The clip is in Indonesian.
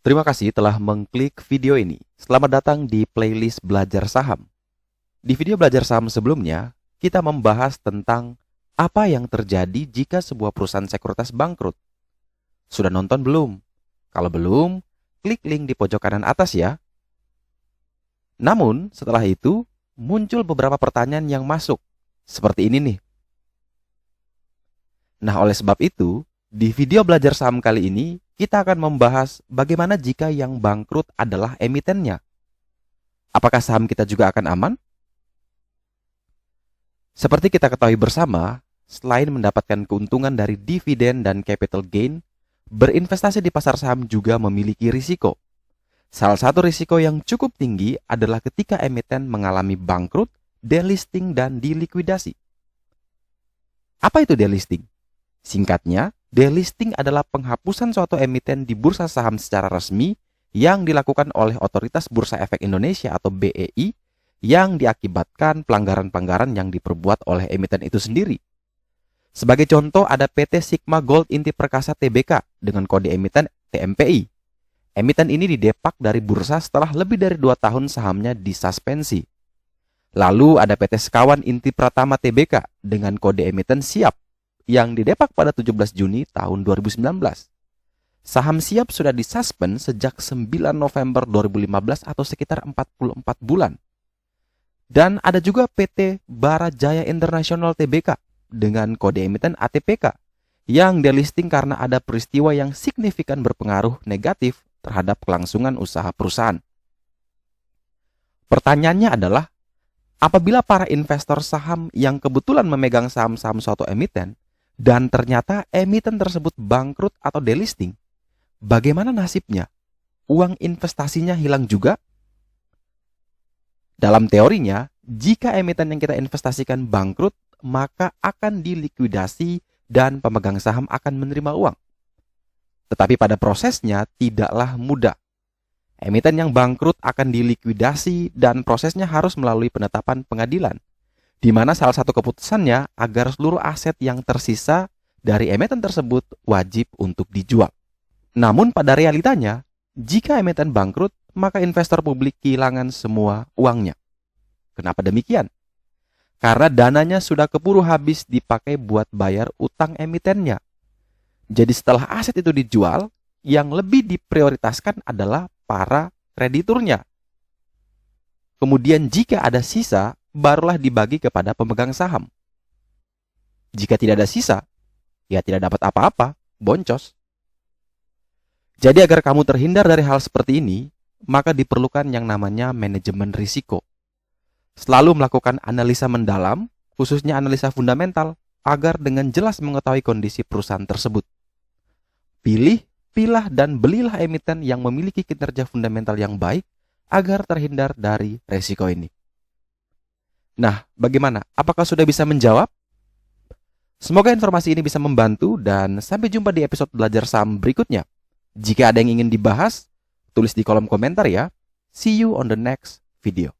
Terima kasih telah mengklik video ini. Selamat datang di playlist Belajar Saham. Di video Belajar Saham sebelumnya, kita membahas tentang apa yang terjadi jika sebuah perusahaan sekuritas bangkrut. Sudah nonton belum? Kalau belum, klik link di pojok kanan atas ya. Namun, setelah itu, muncul beberapa pertanyaan yang masuk. Seperti ini nih. Nah, oleh sebab itu, di video Belajar Saham kali ini, kita akan membahas bagaimana jika yang bangkrut adalah emitennya. Apakah saham kita juga akan aman? Seperti kita ketahui bersama, selain mendapatkan keuntungan dari dividen dan capital gain, berinvestasi di pasar saham juga memiliki risiko. Salah satu risiko yang cukup tinggi adalah ketika emiten mengalami bangkrut, delisting, dan dilikuidasi. Apa itu delisting? Singkatnya, delisting adalah penghapusan suatu emiten di bursa saham secara resmi yang dilakukan oleh Otoritas Bursa Efek Indonesia atau BEI yang diakibatkan pelanggaran-pelanggaran yang diperbuat oleh emiten itu sendiri. Sebagai contoh ada PT Sigma Gold Inti Perkasa Tbk dengan kode emiten TMPI. Emiten ini didepak dari bursa setelah lebih dari 2 tahun sahamnya disuspensi. Lalu ada PT Sekawan Inti Pratama Tbk dengan kode emiten SIAP yang didepak pada 17 Juni tahun 2019. Saham SIAP sudah disuspend sejak 9 November 2015 atau sekitar 44 bulan. Dan ada juga PT Barajaya International Tbk dengan kode emiten ATPK yang delisting karena ada peristiwa yang signifikan berpengaruh negatif terhadap kelangsungan usaha perusahaan. Pertanyaannya adalah, apabila para investor saham yang kebetulan memegang saham-saham suatu emiten dan ternyata emiten tersebut bangkrut atau delisting, bagaimana nasibnya? Uang investasinya hilang juga? Dalam teorinya, jika emiten yang kita investasikan bangkrut, maka akan dilikuidasi dan pemegang saham akan menerima uang. Tetapi pada prosesnya tidaklah mudah. Emiten yang bangkrut akan dilikuidasi dan prosesnya harus melalui penetapan pengadilan, di mana salah satu keputusannya agar seluruh aset yang tersisa dari emiten tersebut wajib untuk dijual. Namun pada realitanya, jika emiten bangkrut, maka investor publik kehilangan semua uangnya. Kenapa demikian? Karena dananya sudah keburu habis dipakai buat bayar utang emitennya. Jadi setelah aset itu dijual, yang lebih diprioritaskan adalah para krediturnya. Kemudian jika ada sisa, barulah dibagi kepada pemegang saham. Jika tidak ada sisa, ya tidak dapat apa-apa, boncos. Jadi agar kamu terhindar dari hal seperti ini, maka diperlukan yang namanya manajemen risiko. Selalu melakukan analisa mendalam, khususnya analisa fundamental, agar dengan jelas mengetahui kondisi perusahaan tersebut. Pilih, pilah, dan belilah emiten yang memiliki kinerja fundamental yang baik agar terhindar dari resiko ini. Nah, bagaimana? Apakah sudah bisa menjawab? Semoga informasi ini bisa membantu dan sampai jumpa di episode Belajar Saham berikutnya. Jika ada yang ingin dibahas, tulis di kolom komentar ya. See you on the next video.